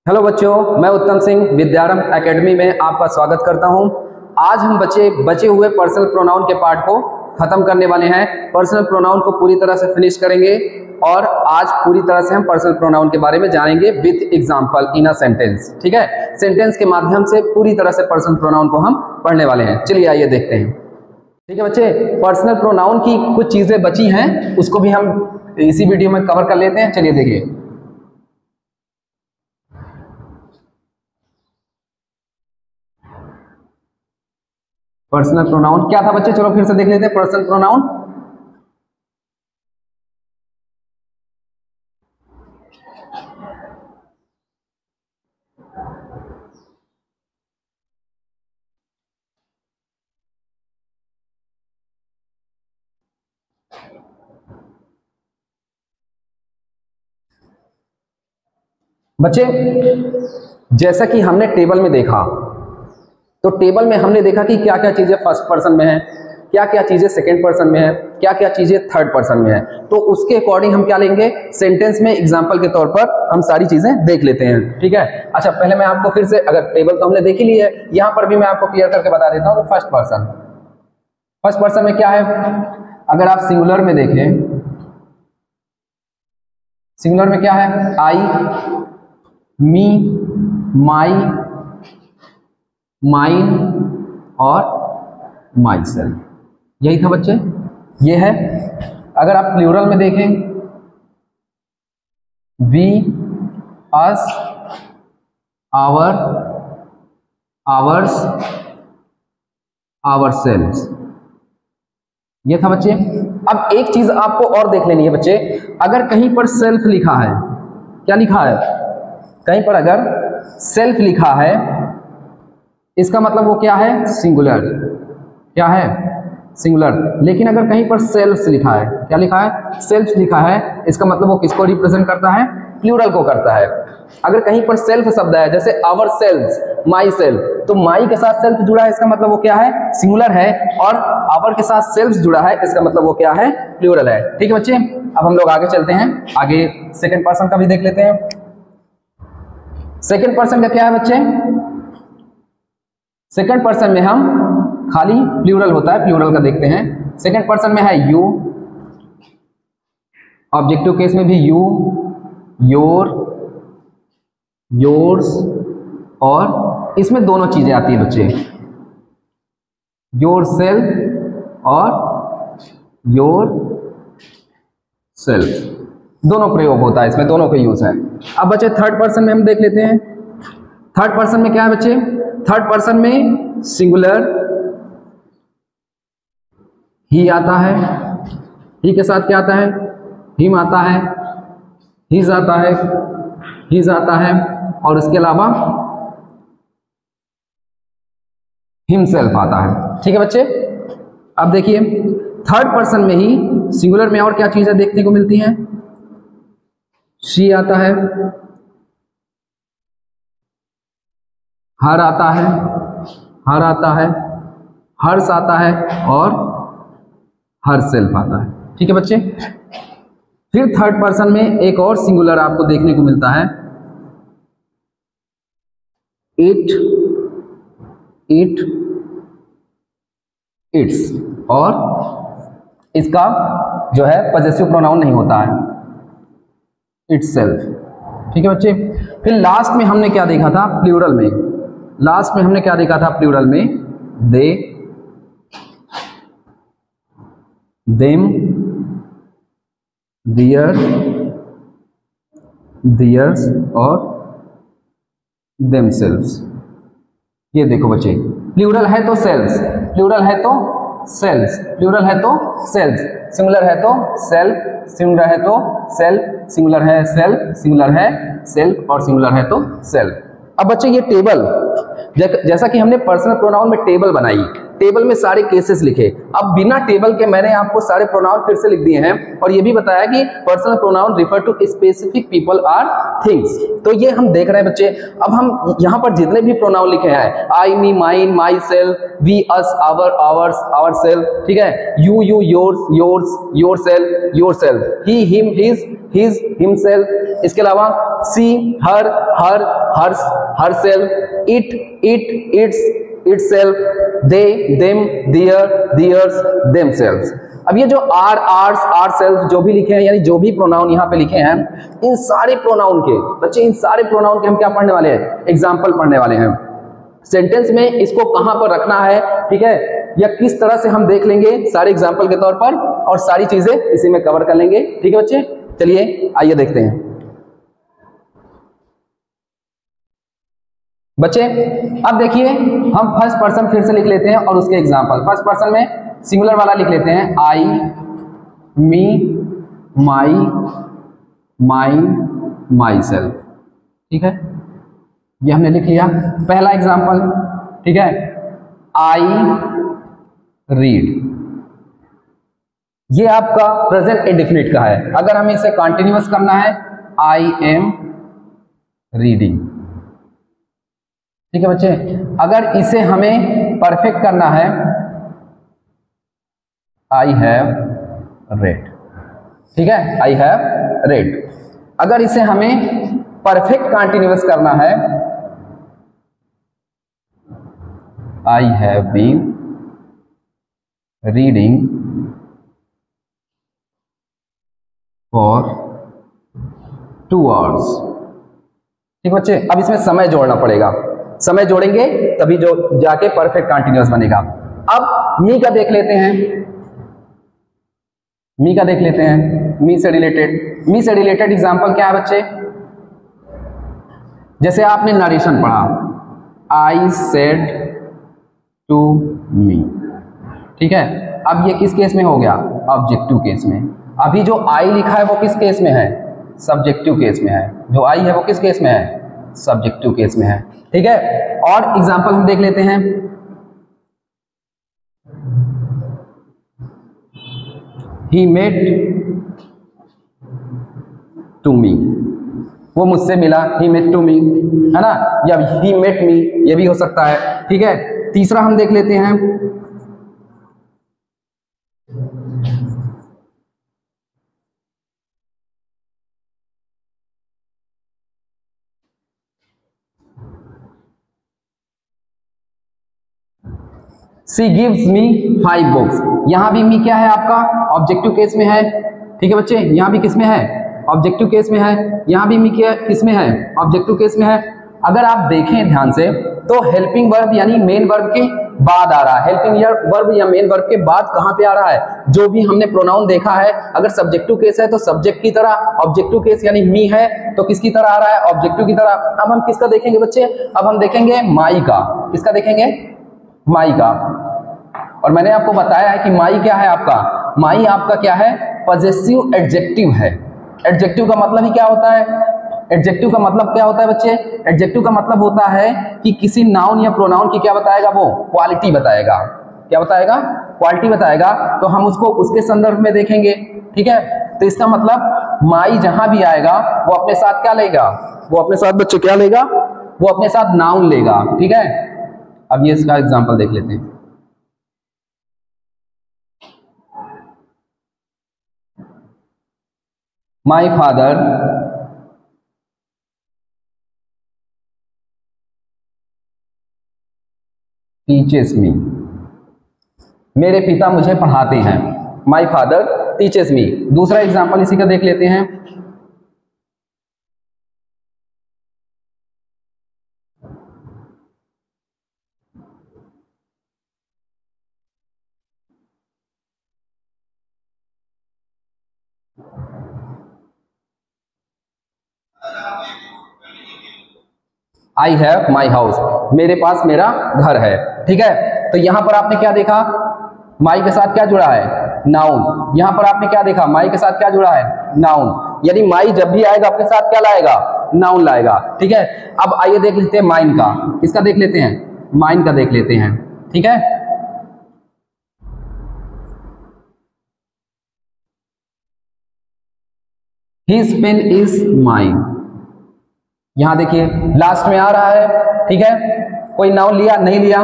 Hello बच्चों, मैं उत्तम सिंह विद्यारंभ एकेडमी में आपका स्वागत करता हूं। आज हम बचे हुए पर्सनल प्रोनाउन के पार्ट को खत्म करने वाले हैं। पर्सनल प्रोनाउन को पूरी तरह से फिनिश करेंगे और आज पूरी तरह से हम पर्सनल प्रोनाउन के बारे में जानेंगे with example in a sentence. ठीक है, सेंटेंस के माध्यम से पूरी तरह से पर्सनल प्रोनाउन को हम पढ़ने वाले हैं। चलिए आइए देखते हैं। ठीक है बच्चे, पर्सनल प्रोनाउन की कुछ चीजें बची हैं, उसको भी हम इसी वीडियो में कवर कर लेते हैं। चलिए देखिए। पर्सनल प्रोनाउन क्या था बच्चे, चलो फिर से देख लेते हैं। पर्सनल प्रोनाउन बच्चे, जैसा कि हमने टेबल में देखा, तो टेबल में हमने देखा कि क्या क्या चीजें फर्स्ट पर्सन में है, क्या क्या चीजें सेकंड पर्सन में है, क्या क्या चीजें थर्ड पर्सन में है। तो उसके अकॉर्डिंग हम क्या लेंगे, सेंटेंस में एग्जांपल के तौर पर हम सारी चीजें देख लेते हैं। ठीक है, अच्छा पहले मैं आपको फिर से, अगर टेबल तो हमने देख ही ली है, यहां पर भी मैं आपको क्लियर करके बता देता हूं कि फर्स्ट पर्सन में क्या है। अगर आप सिंगुलर में देखें, सिंगुलर में क्या है, आई, मी, माई, माइन और माई सेल्फ, यही था बच्चे, ये है। अगर आप प्लूरल में देखें, we, us, our, ours, ourselves, ये था बच्चे। अब एक चीज आपको और देख लेनी है बच्चे, अगर कहीं पर सेल्फ लिखा है, क्या लिखा है, कहीं पर अगर सेल्फ लिखा है, इसका मतलब वो क्या है, सिंगुलर, क्या है, सिंगुलर। लेकिन अगर कहीं पर सेल्फ्स लिखा है, क्या लिखा है, सेल्फ्स लिखा है, इसका मतलब वो किसको रिप्रेजेंट करता है, प्लूरल को करता है। अगर कहीं पर सेल्फ शब्द है, जैसे आवर सेल्व्स, माई सेल्फ, तो माई के साथ सेल्फ जुड़ा है, इसका मतलब वो क्या है, सिंगुलर है, और आवर के साथ सेल्फ जुड़ा है, इसका मतलब वो क्या है, प्लूरल है। ठीक है बच्चे, अब हम लोग आगे चलते हैं, आगे सेकेंड पर्सन का भी देख लेते हैं। सेकेंड पर्सन का क्या है बच्चे, सेकंड पर्सन में हम खाली प्लूरल होता है, प्लूरल का देखते हैं। सेकंड पर्सन में है यू, ऑब्जेक्टिव केस में भी यू, योर, योर्स, और इसमें दोनों चीजें आती है बच्चे, योर सेल्फ और योर सेल्फ, दोनों प्रयोग होता है इसमें, दोनों का यूज है। अब बच्चे थर्ड पर्सन में हम देख लेते हैं। थर्ड पर्सन में क्या है बच्चे, थर्ड पर्सन में सिंगुलर ही आता है, ही के साथ क्या आता है, हिम आता है, हिज आता है, हिज आता है, और इसके अलावा हिमसेल्फ आता है। ठीक है बच्चे, अब देखिए थर्ड पर्सन में ही सिंगुलर में और क्या चीजें देखने को मिलती हैं, शी आता है, हर आता है, हर आता है, हर्ष आता है, और हर सेल्फ आता है। ठीक है बच्चे, फिर थर्ड पर्सन में एक और सिंगुलर आपको देखने को मिलता है, इट, इट, इट्स, और इसका जो है पॉजेसिव प्रोनाउन नहीं होता है, इटसेल्फ। ठीक है बच्चे, फिर लास्ट में हमने क्या देखा था, प्लूरल में, लास्ट में हमने क्या देखा था प्लूरल में, दे, देम, दियर, दियर्स, और देमसेल्व्स। ये देखो बच्चे, प्लूरल है तो सेल्स, प्लूरल है तो सेल्स, प्लूरल है तो सेल्स, सिंगुलर है तो सेल्फ, सिंगुलर है तो सेल्फ, सिंगुलर है सेल्फ, सिंगुलर है सेल्फ, और सिंगुलर है तो सेल्फ। अब बच्चे ये टेबल, जैसा कि हमने पर्सनल प्रोनाउन में टेबल बनाई, टेबल में सारे केसेस लिखे। अब बिना टेबल के मैंने आपको सारे प्रोनाउन फिर से लिख दिए हैं और ये भी बताया कि personal pronoun refer to specific people or things. तो ये हम देख रहे हैं बच्चे। अब हम यहाँ पर जितने भी प्रोनाउन लिखे हैं, I, me, mine, myself, we, us, our, ours, ourself, ठीक है, you, yours, yours, yourself, yourself, he, him, his, himself. इसके अलावा she, her, hers, herself, it, its, itself, they, them, theirs, themselves। अब ये जो are, hours, are self जो भी लिखे हैं, यानी जो भी प्रोनाउन यहाँ पे लिखे हैं, इन सारे प्रोनाउन के बच्चे, इन सारे प्रोनाउन के हम क्या पढ़ने वाले हैं? एग्जाम्पल पढ़ने वाले हैं। सेंटेंस में इसको कहां पर रखना है, ठीक है, या किस तरह से हम देख लेंगे सारे एग्जाम्पल के तौर पर, और सारी चीजें इसी में कवर कर लेंगे। ठीक है बच्चे, चलिए आइए देखते हैं। बच्चे अब देखिए, हम फर्स्ट पर्सन फिर से लिख लेते हैं और उसके एग्जाम्पल। फर्स्ट पर्सन में सिंगुलर वाला लिख लेते हैं, I, me, my, mine, my self. ठीक है, ये हमने लिख लिया पहला एग्जाम्पल। ठीक है, आई रीड, ये आपका प्रेजेंट इंडेफिनिट का है। अगर हमें इसे कंटिन्यूअस करना है, आई एम रीडिंग। ठीक है बच्चे, अगर इसे हमें परफेक्ट करना है, आई हैव रेड। ठीक है, आई हैव रेड। अगर इसे हमें परफेक्ट कंटिन्यूअस करना है, I have been reading for 2 hours। ठीक बच्चे, अब इसमें समय जोड़ना पड़ेगा, समय जोड़ेंगे तभी जो जाके परफेक्ट कंटिन्यूअस बनेगा। अब मी का देख लेते हैं, मी का देख लेते हैं, मी से रिलेटेड। मी से रिलेटेड एग्जांपल क्या है बच्चे? जैसे आपने नरेशन पढ़ा, आई सेड टू मी। ठीक है, अब ये किस केस में हो गया? ऑब्जेक्टिव केस में। अभी जो आई लिखा है वो किस केस में है? सब्जेक्टिव केस में है। जो आई है वो किस केस में है? सब्जेक्टिव केस में है। ठीक है, और एग्जांपल हम देख लेते हैं। ही मेट टू मी, वो मुझसे मिला, ही मेट टू मी, है ना, या ही मेट मी, ये भी हो सकता है। ठीक है, तीसरा हम देख लेते हैं, सी गिव्स मी 5 books। यहां भी मी क्या है आपका? ऑब्जेक्टिव केस में है। ठीक है बच्चे, यहां भी किस में है? ऑब्जेक्टिव केस में है। यहां भी मी क्या किस में है? ऑब्जेक्टिव केस में है। अगर आप देखें ध्यान से तो हेल्पिंग वर्ब यानी मेन वर्ब के बाद आ रहा है। हेल्पिंग वर्ब या मेन वर्ब के बाद कहां पे आ रहा है? जो भी हमने प्रोनाउन देखा है, अगर सब्जेक्टिव केस है तो सब्जेक्ट की तरह, ऑब्जेक्टिव केस यानी मी है तो किसकी तरह आ रहा है? ऑब्जेक्टिव की तरह। अब हम किसका देखेंगे बच्चे? अब हम देखेंगे माई का। किसका देखेंगे? माई का। और मैंने आपको बताया है कि माई क्या है आपका? माई आपका क्या है? पॉजेसिव एडजेक्टिव है। एडजेक्टिव का मतलब ही क्या होता है? एडजेक्टिव का मतलब क्या होता है बच्चे? एडजेक्टिव का मतलब होता है कि किसी नाउन या प्रोनाउन की क्या बताएगा? वो क्वालिटी बताएगा। क्या बताएगा? क्वालिटी बताएगा। तो हम उसको उसके संदर्भ में देखेंगे। ठीक है, तो इसका मतलब माई जहां भी आएगा वो अपने साथ क्या लेगा? वो अपने साथ बच्चे क्या लेगा? वो अपने साथ नाउन लेगा। ठीक है, अब ये इसका एग्जांपल देख लेते हैं। माई फादर टीचेस मी, मेरे पिता मुझे पढ़ाते हैं। My father teaches me. दूसरा एग्जांपल इसी का देख लेते हैं। आई हैव माई हाउस, मेरे पास मेरा घर है। ठीक है, तो यहां पर आपने क्या देखा? माई के साथ क्या जुड़ा है? नाउन। यहां पर आपने क्या देखा? माई के साथ क्या जुड़ा है? नाउन। यानी माई जब भी आएगा अपने साथ क्या लाएगा? नाउन लाएगा। ठीक है, अब आइए देख लेते हैं माइन का। किसका देख लेते हैं? माइन का देख लेते हैं। ठीक है, हिज पेन इज माइन। यहां देखिए लास्ट में आ रहा है, ठीक है, कोई नाउन लिया नहीं लिया,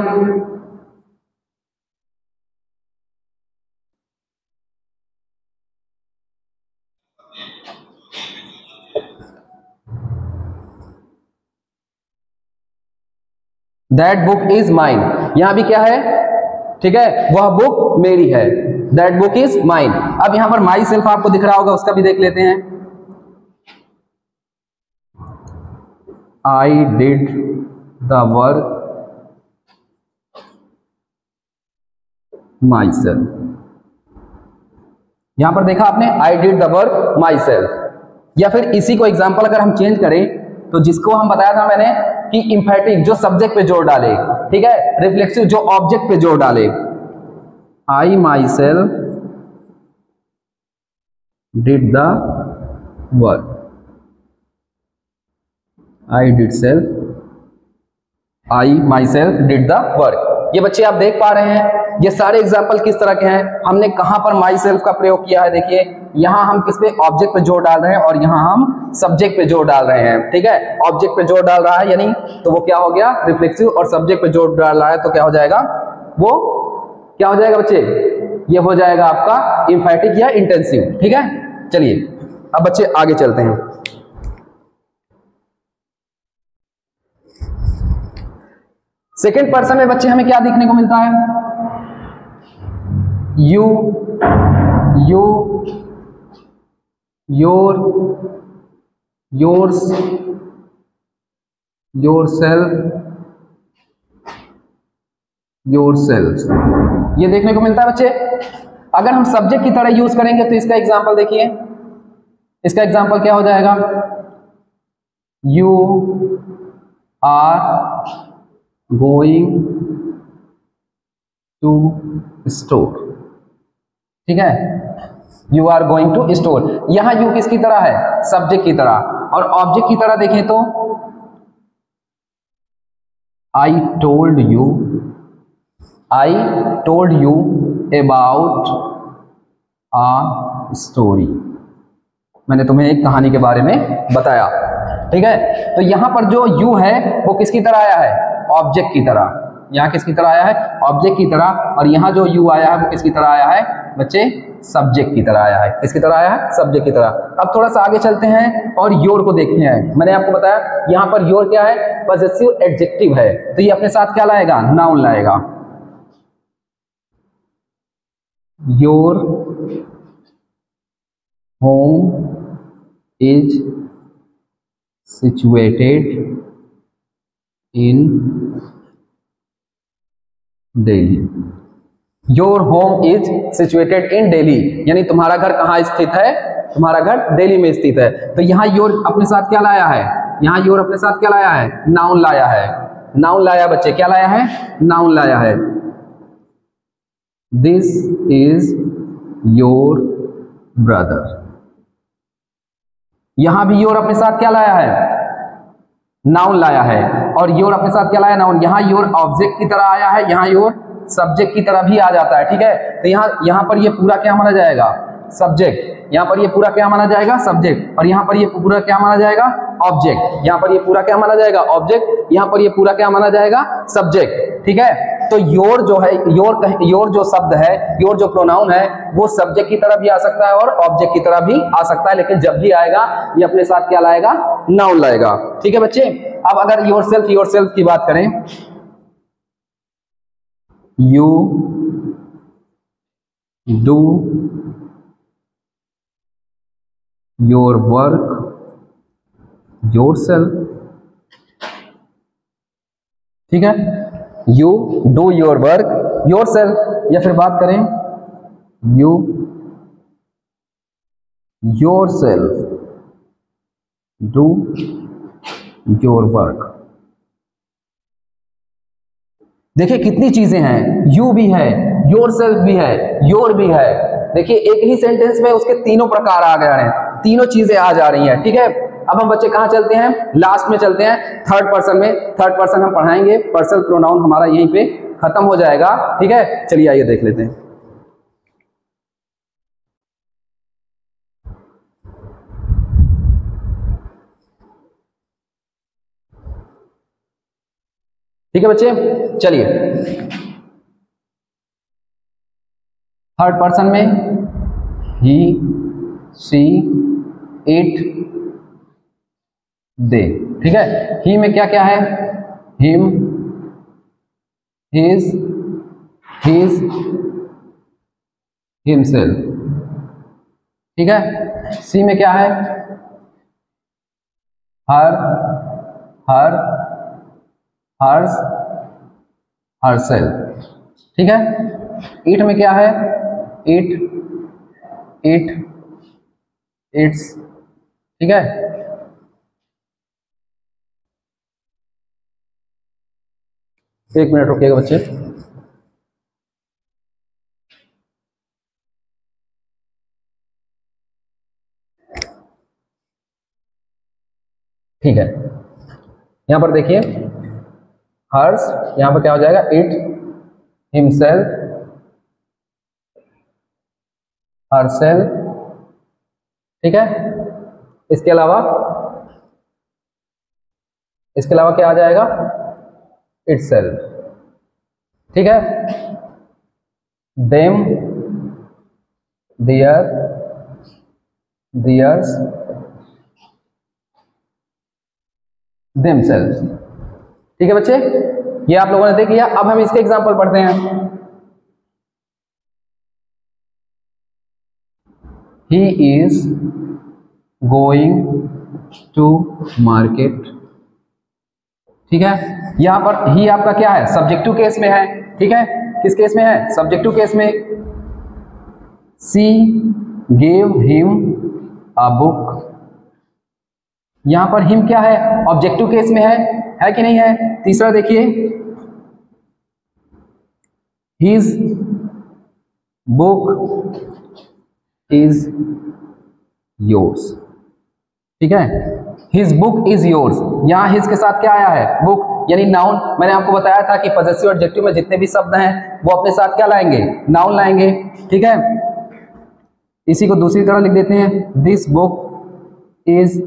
दैट बुक इज माइन। यहां भी क्या है, ठीक है, वह बुक मेरी है, दैट बुक इज माइन। अब यहां पर माई सेल्फ आपको दिख रहा होगा, उसका भी देख लेते हैं। I did the work my self. यहां पर देखा आपने, I did the work my self. या फिर इसी को एग्जाम्पल अगर हम चेंज करें तो जिसको हम बताया था मैंने कि इंफैटिक जो सब्जेक्ट पे जोर डाले, ठीक है, रिफ्लेक्सिव जो ऑब्जेक्ट पे जोर डाले। I myself did the work, I did self, I myself did the work. ये बच्चे आप देख पा रहे हैं ये सारे एग्जाम्पल किस तरह के हैं, हमने कहां पर माई सेल्फ का प्रयोग किया है। देखिए यहां हम किस पे, ऑब्जेक्ट पे जोर डाल रहे हैं और यहां हम सब्जेक्ट पे जोर डाल रहे हैं, ठीक है। ऑब्जेक्ट पे जोर डाल रहा है यानी तो वो क्या हो गया, रिफ्लेक्सिव, और सब्जेक्ट पे जोर डाल रहा है तो क्या हो जाएगा, वो क्या हो जाएगा बच्चे, ये हो जाएगा आपका इंफैटिक या इंटेंसिव, ठीक है। चलिए अब बच्चे आगे चलते हैं। सेकेंड पर्सन में बच्चे हमें क्या देखने को मिलता है, you, you, your, yours, yourself, yourself. ये देखने को मिलता है बच्चे। अगर हम सब्जेक्ट की तरह यूज करेंगे तो इसका एग्जांपल देखिए, इसका एग्जांपल क्या हो जाएगा, you are going to store, ठीक है, you are going to store. यहां यू किसकी तरह है, सब्जेक्ट की तरह, और ऑब्जेक्ट की तरह देखें तो I told you, I told you about a story, मैंने तुम्हें एक कहानी के बारे में बताया, ठीक है। तो यहां पर जो यू है वो किसकी तरह आया है, ऑब्जेक्ट की तरह। यहां किसकी तरह आया है, ऑब्जेक्ट की तरह, और यहां जो यू आया है वो किसकी तरह आया है बच्चे, सब्जेक्ट की तरह आया है। किसकी तरह आया है, सब्जेक्ट की तरह। अब थोड़ा सा आगे चलते हैं और योर को देखते हैं। मैंने आपको बताया यहां पर योर क्या है, पॉजेसिव एडजेक्टिव है, तो ये अपने साथ क्या लाएगा, नाउन लाएगा। Your home is situated in Delhi, your home is situated in Delhi, यानी तुम्हारा घर कहाँ स्थित है, तुम्हारा घर दिल्ली में स्थित है। तो यहाँ योर अपने साथ क्या लाया है, यहाँ योर अपने साथ क्या लाया है, नाउन लाया है, नाउन लाया बच्चे, क्या लाया है, नाउन लाया है। दिस इज योर ब्रदर, यहां भी योर अपने साथ क्या लाया है, नाउन लाया है, और योर अपने साथ क्या लाया, नाउन। यहां योर ऑब्जेक्ट की तरह आया है, यहां योर सब्जेक्ट की तरह भी आ जाता है, ठीक है। तो यहां पर ये पूरा क्या माना जाएगा, सब्जेक्ट, यहां पर ये पूरा क्या माना जाएगा, सब्जेक्ट, और यहां पर ये पूरा क्या माना जाएगा, ऑब्जेक्ट। यहां पर ये पूरा क्या माना जाएगा, ऑब्जेक्ट, यहां पर ये पूरा क्या माना जाएगा, सब्जेक्ट, ठीक है। तो योर जो है, योर जो शब्द है, योर जो प्रोनाउन है, वो सब्जेक्ट की तरह भी आ सकता है और ऑब्जेक्ट की तरह भी आ सकता है, लेकिन जब भी आएगा ये अपने साथ क्या लाएगा, नाउन लाएगा, ठीक है बच्चे। अब अगर योरसेल्फ की बात करें, you do your work yourself, ठीक है, you do your work yourself. या फिर बात करें, you yourself do your work. देखिए कितनी चीजें हैं, यू भी है, योरसेल्फ भी है, योर भी है। देखिए एक ही सेंटेंस में उसके तीनों प्रकार आ गए हैं, तीनों चीजें आ जा रही हैं, ठीक है। अब हम बच्चे कहां चलते हैं, लास्ट में चलते हैं, थर्ड पर्सन में। थर्ड पर्सन हम पढ़ाएंगे, पर्सनल प्रोनाउन हमारा यहीं पे खत्म हो जाएगा, ठीक है। चलिए आइए देख लेते हैं। ठीक है बच्चे, चलिए थर्ड पर्सन में ही, शी, इट, दे। ठीक है, ही में क्या क्या है? Him, his, himself. ठीक है, सी में क्या है? हर, हर्स, हरसेल्फ। ठीक है, इट में क्या है? It, it's. ठीक है, एक मिनट रुकिएगा बच्चे। ठीक है, यहां पर देखिए हर्स, यहां पर क्या हो जाएगा? It, himself, herself. ठीक है, इसके अलावा क्या आ जाएगा? इटसेल्फ। ठीक है, देम, देयर, देयर्स, देमसेल्व्स। ठीक है बच्चे, ये आप लोगों ने देख लिया। अब हम इसके एग्जांपल पढ़ते हैं। He is going to market. ठीक है, यहां पर ही आपका क्या है? सब्जेक्टिव केस में है। ठीक है, किस केस में है? सब्जेक्टिव केस में। सी गेव हिम अ बुक। यहां पर हिम क्या है? ऑब्जेक्टिव केस में है कि नहीं है? तीसरा देखिए, हिज बुक इज योर्स। ठीक है, हिज बुक इज योर्स। यहां हिज के साथ क्या आया है? बुक, यानी नाउन। मैंने आपको बताया था कि पॉजेसिव एडजेक्टिव में जितने भी शब्द हैं वो अपने साथ क्या लाएंगे? नाउन लाएंगे। ठीक है, इसी को दूसरी तरह लिख देते हैं, this book is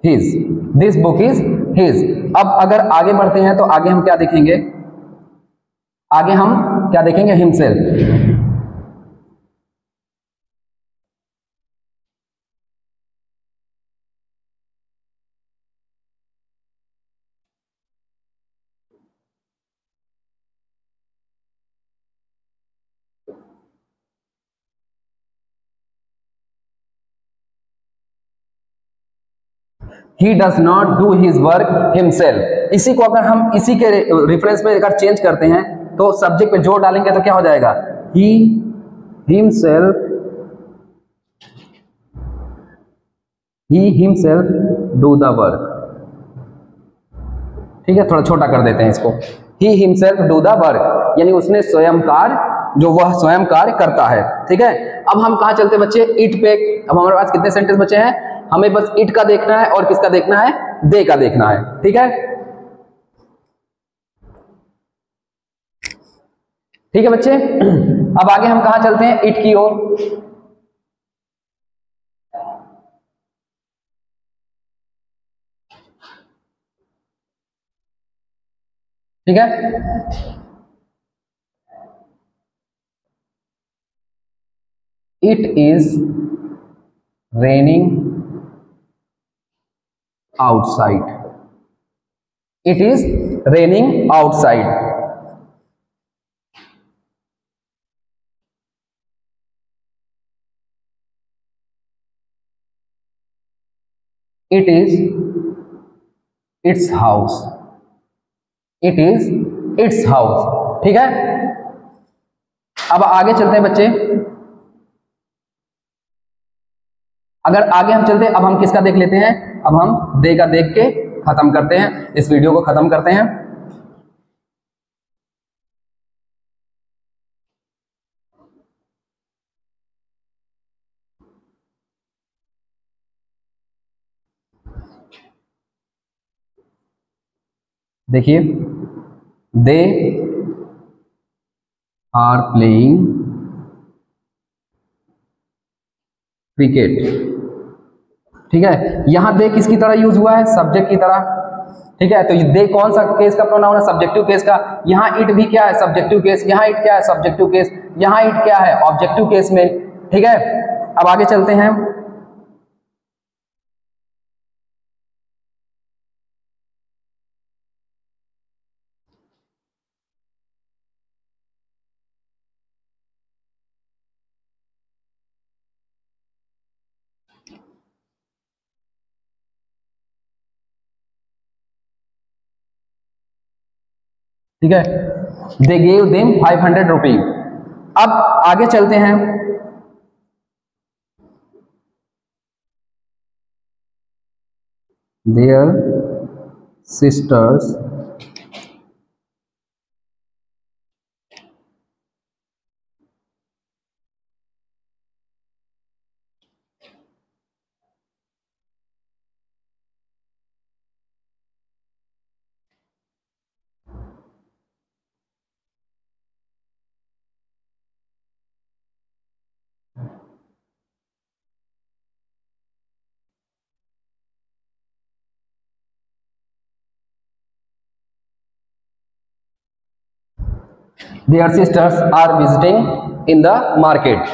his, this book is his. अब अगर आगे बढ़ते हैं तो आगे हम क्या देखेंगे? आगे हम क्या देखेंगे? Himself. He does not do his work himself। इसी को अगर हम इसी के रेफरेंस में अगर चेंज करते हैं तो सब्जेक्ट पे जोर डालेंगे तो क्या हो जाएगा? He himself do the work। ठीक है, थोड़ा छोटा कर देते हैं इसको। He himself do the work, यानी उसने स्वयं कार्य, जो वह स्वयं कार्य करता है। ठीक है, अब हम कहाँ चलते हैं बच्चे? इट पे। अब हमारे पास कितने सेंटेंस बचे हैं? हमें बस इट का देखना है और किसका देखना है? दे का देखना है। ठीक है, ठीक है बच्चे, अब आगे हम कहाँ चलते हैं? इट की ओर। ठीक है, it is raining outside. It is raining outside. It is it's house. It is it's house. ठीक है, अब आगे चलते हैं बच्चे। अगर आगे हम चलते हैं, अब हम किसका देख लेते हैं? अब हम दे का देख के खत्म करते हैं, इस वीडियो को खत्म करते हैं। देखिए, दे आर प्लेइंग क्रिकेट। ठीक है, यहां दे किसकी तरह यूज हुआ है? सब्जेक्ट की तरह। ठीक है, तो दे कौन सा केस का प्रोनाउन है? सब्जेक्टिव केस का। यहाँ इट भी क्या है? Subjective case. यहाँ इट क्या है? Subjective case. यहाँ इट क्या है? ऑब्जेक्टिव केस में। ठीक है, अब आगे चलते हैं। ठीक है, दे गेव देम 500 रुपीज। अब आगे चलते हैं। Their sisters their sisters are visiting in the market.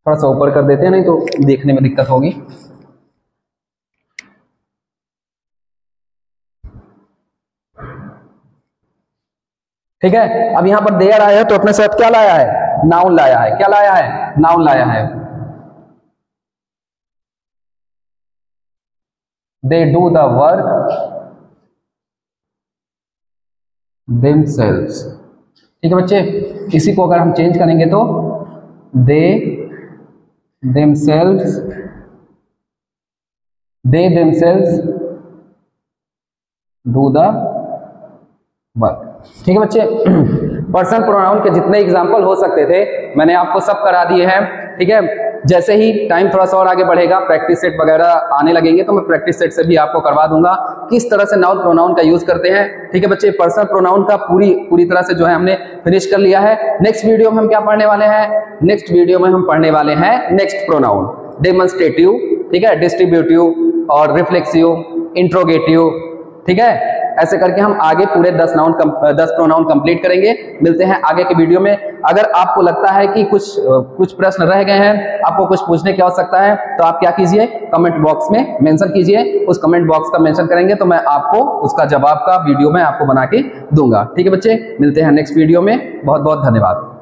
थोड़ा सा ऊपर कर देते हैं, नहीं तो देखने में दिक्कत होगी। ठीक है, अब यहां पर देयर आया है तो अपने साथ क्या लाया है? नाउन लाया है। क्या लाया है? नाउन लाया है। They do the work themselves। ठीक है बच्चे, इसी को अगर हम चेंज करेंगे तो दे themselves डू द वर्क। ठीक है बच्चे, पर्सनल प्रोनाउन के जितने एग्जाम्पल हो सकते थे मैंने आपको सब करा दिए हैं। ठीक है, जैसे ही टाइम थोड़ा सा और आगे बढ़ेगा, प्रैक्टिस सेट वगैरह आने लगेंगे तो मैं प्रैक्टिस सेट से भी आपको करवा दूंगा किस तरह से नाउन प्रोनाउन का यूज करते हैं। ठीक है बच्चे, पर्सनल प्रोनाउन का पूरी तरह से जो है हमने फिनिश कर लिया है। नेक्स्ट वीडियो में हम क्या पढ़ने वाले हैं? नेक्स्ट वीडियो में हम पढ़ने वाले हैं नेक्स्ट प्रोनाउन, डेमोन्स्ट्रेटिव, ठीक है, डिस्ट्रीब्यूटिव और रिफ्लेक्सिव, इंट्रोगेटिव। ठीक है, ऐसे करके हम आगे पूरे 10 प्रोनाउन कंप्लीट करेंगे। मिलते हैं आगे के वीडियो में। अगर आपको लगता है कि कुछ प्रश्न रह गए हैं, आपको कुछ पूछने की आवश्यकता है, तो आप क्या कीजिए? कमेंट बॉक्स में मेंशन कीजिए। उस कमेंट बॉक्स का मेंशन करेंगे तो मैं आपको उसका जवाब का वीडियो में आपको बना के दूंगा। ठीक है बच्चे, मिलते हैं नेक्स्ट वीडियो में। बहुत बहुत धन्यवाद।